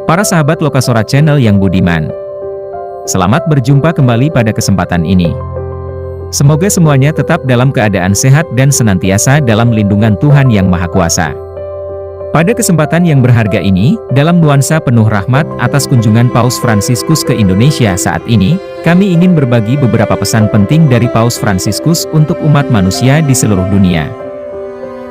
Para sahabat Lokasora Channel yang budiman, selamat berjumpa kembali pada kesempatan ini. Semoga semuanya tetap dalam keadaan sehat dan senantiasa dalam lindungan Tuhan Yang Maha Kuasa. Pada kesempatan yang berharga ini, dalam nuansa penuh rahmat atas kunjungan Paus Fransiskus ke Indonesia saat ini, kami ingin berbagi beberapa pesan penting dari Paus Fransiskus untuk umat manusia di seluruh dunia.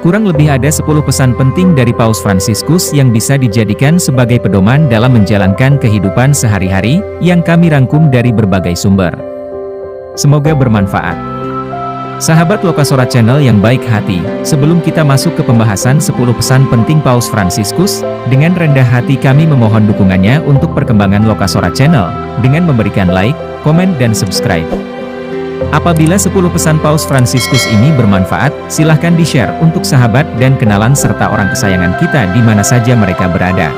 Kurang lebih ada 10 pesan penting dari Paus Fransiskus yang bisa dijadikan sebagai pedoman dalam menjalankan kehidupan sehari-hari, yang kami rangkum dari berbagai sumber. Semoga bermanfaat. Sahabat Lokasora Channel yang baik hati, sebelum kita masuk ke pembahasan 10 pesan penting Paus Fransiskus, dengan rendah hati kami memohon dukungannya untuk perkembangan Lokasora Channel, dengan memberikan like, komen dan subscribe. Apabila 10 pesan Paus Fransiskus ini bermanfaat, silahkan di-share untuk sahabat dan kenalan serta orang kesayangan kita di mana saja mereka berada.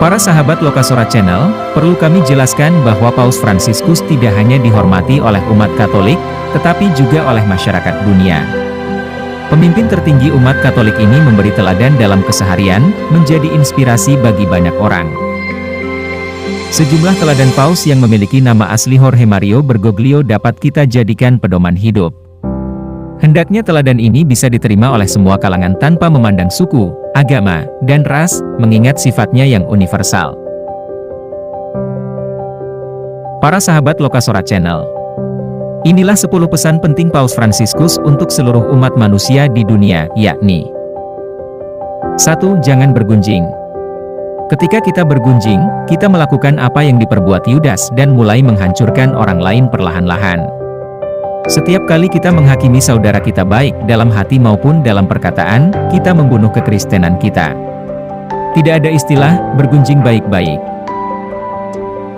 Para sahabat Lokasora Channel, perlu kami jelaskan bahwa Paus Fransiskus tidak hanya dihormati oleh umat Katolik, tetapi juga oleh masyarakat dunia. Pemimpin tertinggi umat Katolik ini memberi teladan dalam keseharian, menjadi inspirasi bagi banyak orang. Sejumlah teladan Paus yang memiliki nama asli Jorge Mario Bergoglio dapat kita jadikan pedoman hidup. Hendaknya teladan ini bisa diterima oleh semua kalangan tanpa memandang suku, agama, dan ras, mengingat sifatnya yang universal. Para sahabat Lokasora Channel, inilah 10 pesan penting Paus Fransiskus untuk seluruh umat manusia di dunia, yakni 1. Jangan bergunjing. Ketika kita bergunjing, kita melakukan apa yang diperbuat Yudas dan mulai menghancurkan orang lain perlahan-lahan. Setiap kali kita menghakimi saudara kita baik dalam hati maupun dalam perkataan, kita membunuh kekristenan kita. Tidak ada istilah bergunjing baik-baik.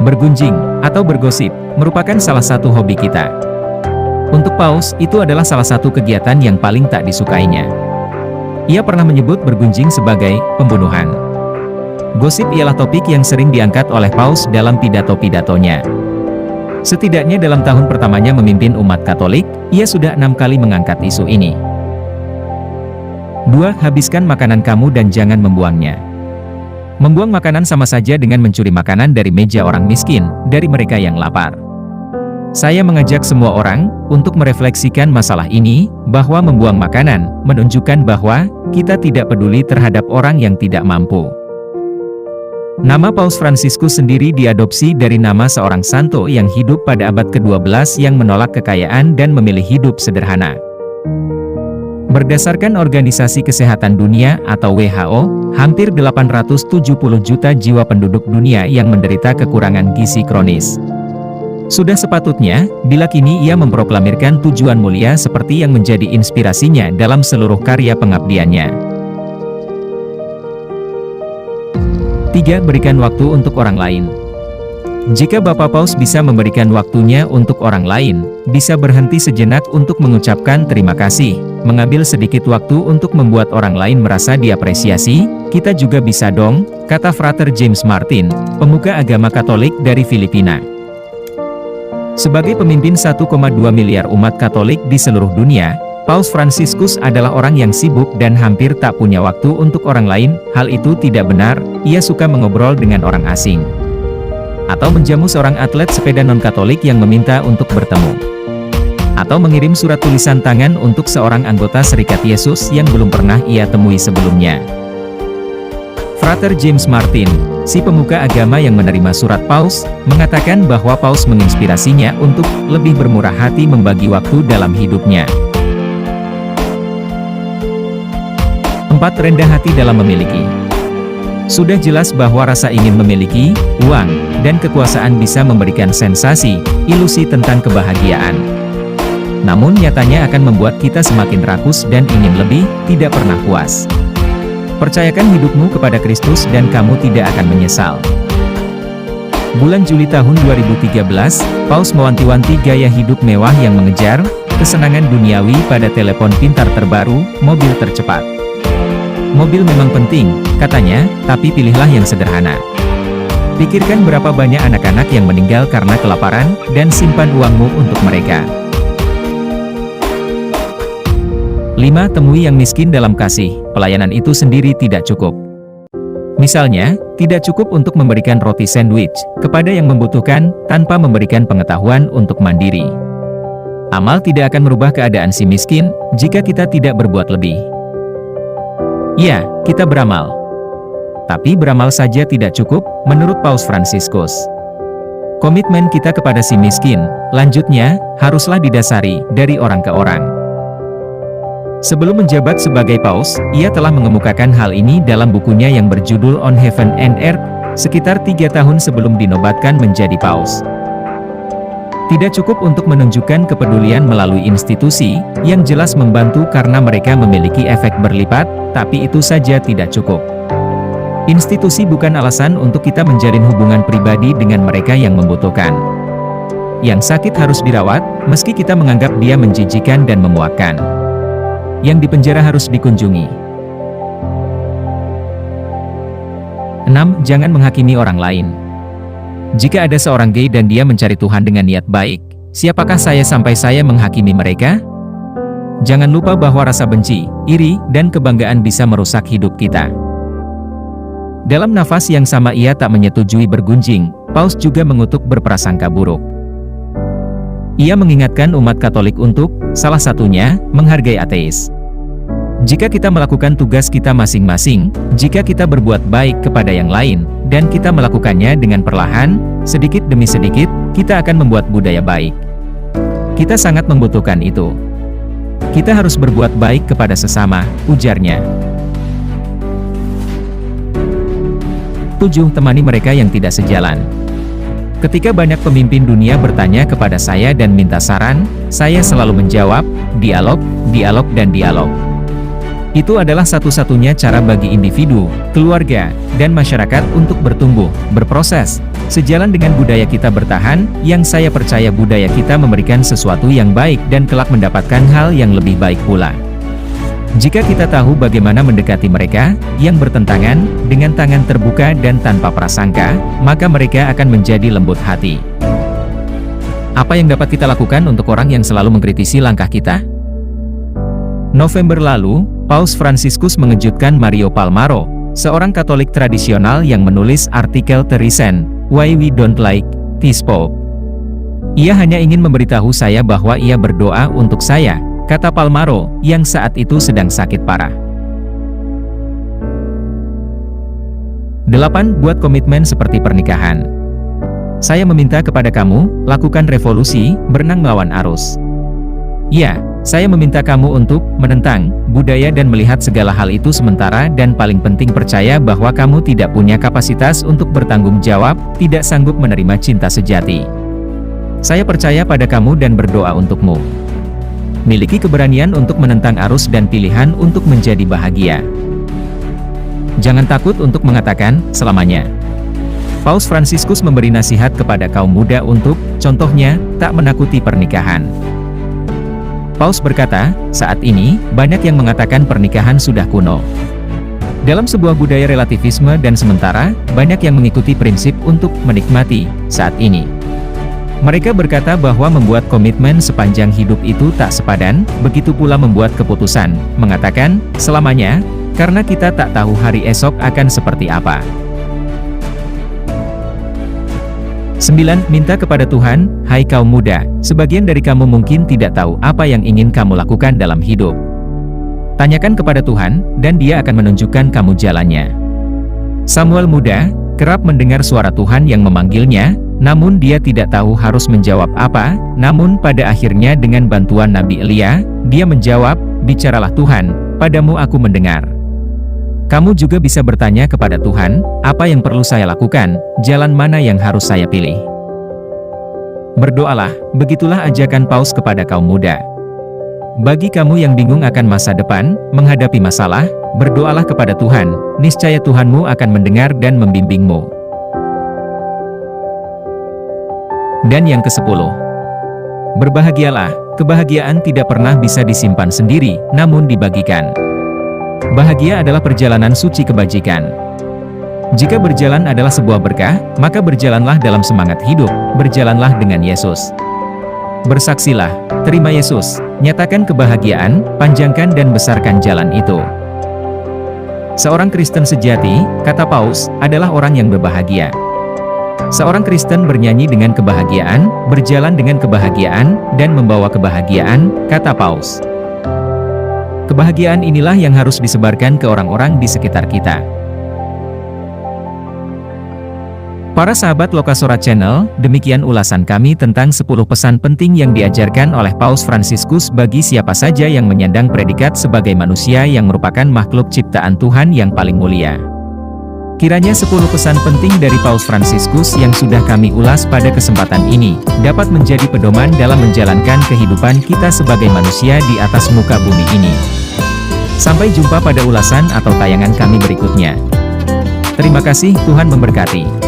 Bergunjing atau bergosip merupakan salah satu hobi kita. Untuk Paus, itu adalah salah satu kegiatan yang paling tak disukainya. Ia pernah menyebut bergunjing sebagai pembunuhan. Gosip ialah topik yang sering diangkat oleh Paus dalam pidato-pidatonya. Setidaknya dalam tahun pertamanya memimpin umat Katolik, ia sudah 6 kali mengangkat isu ini. 2. Habiskan makanan kamu dan jangan membuangnya. Membuang makanan sama saja dengan mencuri makanan dari meja orang miskin, dari mereka yang lapar. Saya mengajak semua orang untuk merefleksikan masalah ini, bahwa membuang makanan menunjukkan bahwa kita tidak peduli terhadap orang yang tidak mampu. Nama Paus Fransiskus sendiri diadopsi dari nama seorang santo yang hidup pada abad ke-12 yang menolak kekayaan dan memilih hidup sederhana. Berdasarkan Organisasi Kesehatan Dunia atau WHO, hampir 870 juta jiwa penduduk dunia yang menderita kekurangan gizi kronis. Sudah sepatutnya, bila kini ia memproklamirkan tujuan mulia seperti yang menjadi inspirasinya dalam seluruh karya pengabdiannya. 3. Berikan waktu untuk orang lain. Jika Bapak Paus bisa memberikan waktunya untuk orang lain, bisa berhenti sejenak untuk mengucapkan terima kasih, mengambil sedikit waktu untuk membuat orang lain merasa diapresiasi, kita juga bisa dong, kata Frater James Martin, pemuka agama Katolik dari Filipina. Sebagai pemimpin 1,2 miliar umat Katolik di seluruh dunia, Paus Fransiskus adalah orang yang sibuk dan hampir tak punya waktu untuk orang lain. Hal itu tidak benar, ia suka mengobrol dengan orang asing. Atau menjamu seorang atlet sepeda non-Katolik yang meminta untuk bertemu. Atau mengirim surat tulisan tangan untuk seorang anggota Serikat Yesus yang belum pernah ia temui sebelumnya. Frater James Martin, si pemuka agama yang menerima surat Paus, mengatakan bahwa Paus menginspirasinya untuk lebih bermurah hati membagi waktu dalam hidupnya. 4. Rendah hati dalam memiliki. Sudah jelas bahwa rasa ingin memiliki, uang, dan kekuasaan bisa memberikan sensasi, ilusi tentang kebahagiaan. Namun nyatanya akan membuat kita semakin rakus dan ingin lebih, tidak pernah puas. Percayakan hidupmu kepada Kristus dan kamu tidak akan menyesal. Bulan Juli tahun 2013, Paus mewanti-wanti gaya hidup mewah yang mengejar kesenangan duniawi pada telepon pintar terbaru, mobil tercepat. Mobil memang penting, katanya, tapi pilihlah yang sederhana. Pikirkan berapa banyak anak-anak yang meninggal karena kelaparan, dan simpan uangmu untuk mereka. 5. Temui yang miskin dalam kasih, pelayanan itu sendiri tidak cukup. Misalnya, tidak cukup untuk memberikan roti sandwich kepada yang membutuhkan tanpa memberikan pengetahuan untuk mandiri. Amal tidak akan merubah keadaan si miskin jika kita tidak berbuat lebih. Ya, kita beramal. Tapi beramal saja tidak cukup, menurut Paus Fransiskus. Komitmen kita kepada si miskin, lanjutnya, haruslah didasari dari orang ke orang. Sebelum menjabat sebagai paus, ia telah mengemukakan hal ini dalam bukunya yang berjudul On Heaven and Earth, sekitar 3 tahun sebelum dinobatkan menjadi paus. Tidak cukup untuk menunjukkan kepedulian melalui institusi, yang jelas membantu karena mereka memiliki efek berlipat, tapi itu saja tidak cukup. Institusi bukan alasan untuk kita menjalin hubungan pribadi dengan mereka yang membutuhkan. Yang sakit harus dirawat, meski kita menganggap dia menjijikan dan memuakkan. Yang dipenjara harus dikunjungi. 6. Jangan menghakimi orang lain. Jika ada seorang gay dan dia mencari Tuhan dengan niat baik, siapakah saya sampai saya menghakimi mereka? Jangan lupa bahwa rasa benci, iri, dan kebanggaan bisa merusak hidup kita. Dalam nafas yang sama ia tak menyetujui bergunjing, Paus juga mengutuk berprasangka buruk. Ia mengingatkan umat Katolik untuk, salah satunya, menghargai ateis. Jika kita melakukan tugas kita masing-masing, jika kita berbuat baik kepada yang lain, dan kita melakukannya dengan perlahan, sedikit demi sedikit, kita akan membuat budaya baik. Kita sangat membutuhkan itu. Kita harus berbuat baik kepada sesama, ujarnya. 7. Temani mereka yang tidak sejalan. Ketika banyak pemimpin dunia bertanya kepada saya dan minta saran, saya selalu menjawab, dialog, dialog dan dialog. Itu adalah satu-satunya cara bagi individu, keluarga, dan masyarakat untuk bertumbuh, berproses, sejalan dengan budaya kita bertahan, yang saya percaya budaya kita memberikan sesuatu yang baik dan kelak mendapatkan hal yang lebih baik pula. Jika kita tahu bagaimana mendekati mereka, yang bertentangan, dengan tangan terbuka dan tanpa prasangka, maka mereka akan menjadi lembut hati. Apa yang dapat kita lakukan untuk orang yang selalu mengkritisi langkah kita? November lalu, Paus Fransiskus mengejutkan Mario Palmaro, seorang Katolik tradisional yang menulis artikel The Reason Why We Don't Like This Pope. Ia hanya ingin memberitahu saya bahwa ia berdoa untuk saya, kata Palmaro, yang saat itu sedang sakit parah. 8. Buat komitmen seperti pernikahan. Saya meminta kepada kamu, lakukan revolusi, berenang melawan arus. Ya, saya meminta kamu untuk menentang budaya dan melihat segala hal itu sementara dan paling penting percaya bahwa kamu tidak punya kapasitas untuk bertanggung jawab, tidak sanggup menerima cinta sejati. Saya percaya pada kamu dan berdoa untukmu. Miliki keberanian untuk menentang arus dan pilihan untuk menjadi bahagia. Jangan takut untuk mengatakan selamanya. Paus Fransiskus memberi nasihat kepada kaum muda untuk, contohnya, tak menakuti pernikahan. Paus berkata, saat ini, banyak yang mengatakan pernikahan sudah kuno. Dalam sebuah budaya relativisme dan sementara, banyak yang mengikuti prinsip untuk menikmati saat ini. Mereka berkata bahwa membuat komitmen sepanjang hidup itu tak sepadan, begitu pula membuat keputusan, mengatakan, selamanya, karena kita tak tahu hari esok akan seperti apa. 9. Minta kepada Tuhan, hai kaum muda, sebagian dari kamu mungkin tidak tahu apa yang ingin kamu lakukan dalam hidup. Tanyakan kepada Tuhan, dan Dia akan menunjukkan kamu jalannya. Samuel muda, kerap mendengar suara Tuhan yang memanggilnya, namun dia tidak tahu harus menjawab apa, namun pada akhirnya dengan bantuan Nabi Elia, dia menjawab, bicaralah Tuhan, padamu aku mendengar. Kamu juga bisa bertanya kepada Tuhan, apa yang perlu saya lakukan, jalan mana yang harus saya pilih. Berdoalah, begitulah ajakan Paus kepada kaum muda. Bagi kamu yang bingung akan masa depan, menghadapi masalah, berdoalah kepada Tuhan, niscaya Tuhanmu akan mendengar dan membimbingmu. Dan yang ke-10. Berbahagialah, kebahagiaan tidak pernah bisa disimpan sendiri, namun dibagikan. Bahagia adalah perjalanan suci kebajikan. Jika berjalan adalah sebuah berkah, maka berjalanlah dalam semangat hidup, berjalanlah dengan Yesus. Bersaksilah, terima Yesus, nyatakan kebahagiaan, panjangkan dan besarkan jalan itu. Seorang Kristen sejati, kata Paus, adalah orang yang berbahagia. Seorang Kristen bernyanyi dengan kebahagiaan, berjalan dengan kebahagiaan, dan membawa kebahagiaan, kata Paus. Kebahagiaan inilah yang harus disebarkan ke orang-orang di sekitar kita. Para sahabat Lokasora Channel, demikian ulasan kami tentang 10 pesan penting yang diajarkan oleh Paus Fransiskus bagi siapa saja yang menyandang predikat sebagai manusia yang merupakan makhluk ciptaan Tuhan yang paling mulia. Kiranya 10 pesan penting dari Paus Fransiskus yang sudah kami ulas pada kesempatan ini, dapat menjadi pedoman dalam menjalankan kehidupan kita sebagai manusia di atas muka bumi ini. Sampai jumpa pada ulasan atau tayangan kami berikutnya. Terima kasih, Tuhan memberkati.